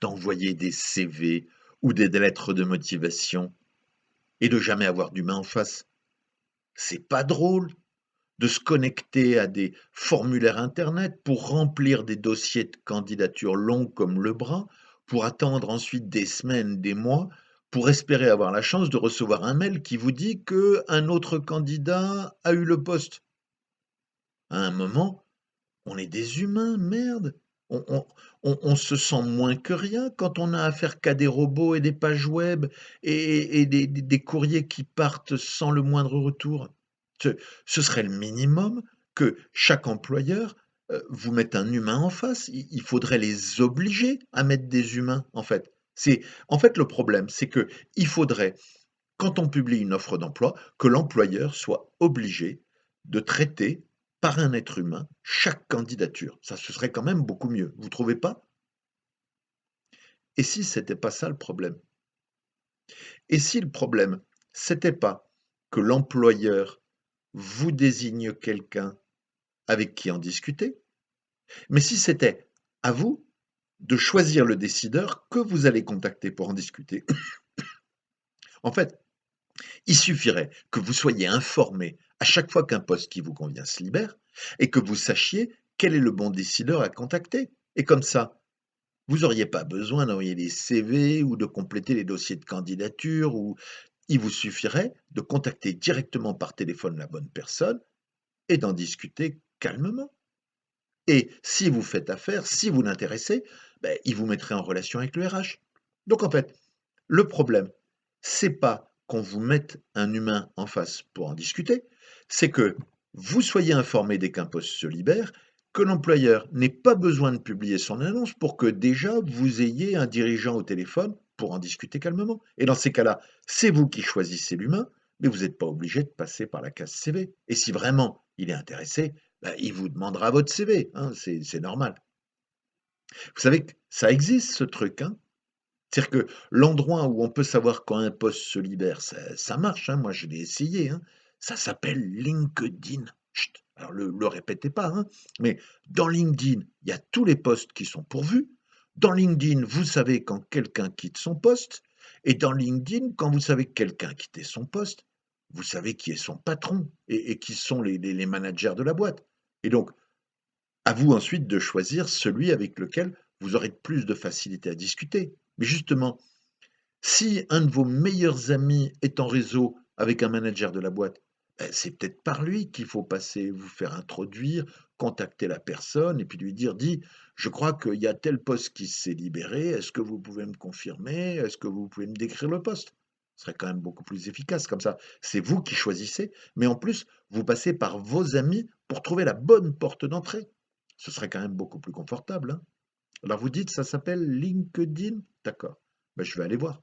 d'envoyer des CV ou des lettres de motivation et de jamais avoir d'humain en face. C'est pas drôle de se connecter à des formulaires internet pour remplir des dossiers de candidature longs comme le bras, pour attendre ensuite des semaines, des mois, pour espérer avoir la chance de recevoir un mail qui vous dit qu'un autre candidat a eu le poste. À un moment, on est des humains, merde. On se sent moins que rien quand on a affaire qu'à des robots et des pages web et des courriers qui partent sans le moindre retour. Ce ce serait le minimum que chaque employeur, vous mette un humain en face. Il faudrait les obliger à mettre des humains, en fait. En fait, le problème, c'est que il faudrait, quand on publie une offre d'emploi, que l'employeur soit obligé de traiter par un être humain chaque candidature. Ça, ce serait quand même beaucoup mieux, vous trouvez pas? Et si c'était pas ça le problème? Et si le problème, c'était pas que l'employeur vous désigne quelqu'un avec qui en discuter, mais si c'était à vous de choisir le décideur que vous allez contacter pour en discuter? En fait, il suffirait que vous soyez informé à chaque fois qu'un poste qui vous convient se libère et que vous sachiez quel est le bon décideur à contacter. Et comme ça, vous n'auriez pas besoin d'envoyer des CV ou de compléter les dossiers de candidature ou il vous suffirait de contacter directement par téléphone la bonne personne et d'en discuter calmement. Et si vous faites affaire, si vous l'intéressez, ben, il vous mettrait en relation avec le RH. Donc en fait, le problème, c'est pas qu'on vous mette un humain en face pour en discuter, c'est que vous soyez informé dès qu'un poste se libère, que l'employeur n'ait pas besoin de publier son annonce pour que déjà vous ayez un dirigeant au téléphone pour en discuter calmement. Et dans ces cas-là, c'est vous qui choisissez l'humain, mais vous n'êtes pas obligé de passer par la case CV. Et si vraiment il est intéressé, bah, il vous demandera votre CV, hein, c'est normal. Vous savez que ça existe ce truc, hein? C'est-à-dire que l'endroit où on peut savoir quand un poste se libère, ça marche, hein, moi je l'ai essayé, hein. Ça s'appelle LinkedIn. Chut, alors le répétez pas, hein, mais dans LinkedIn, il y a tous les postes qui sont pourvus. Dans LinkedIn, vous savez quand quelqu'un quitte son poste et dans LinkedIn, quand vous savez que quelqu'un a quitté son poste, vous savez qui est son patron et qui sont les managers de la boîte et donc à vous ensuite de choisir celui avec lequel vous aurez plus de facilité à discuter. Mais justement, si un de vos meilleurs amis est en réseau avec un manager de la boîte, c'est peut-être par lui qu'il faut passer, vous faire introduire, contacter la personne et puis lui dire: «Dis, je crois qu'il y a tel poste qui s'est libéré, est-ce que vous pouvez me confirmer? Est-ce que vous pouvez me décrire le poste?» Ce serait quand même beaucoup plus efficace comme ça. C'est vous qui choisissez, mais en plus, vous passez par vos amis pour trouver la bonne porte d'entrée. Ce serait quand même beaucoup plus confortable, hein? Alors vous dites ça s'appelle LinkedIn? D'accord. Ben je vais aller voir.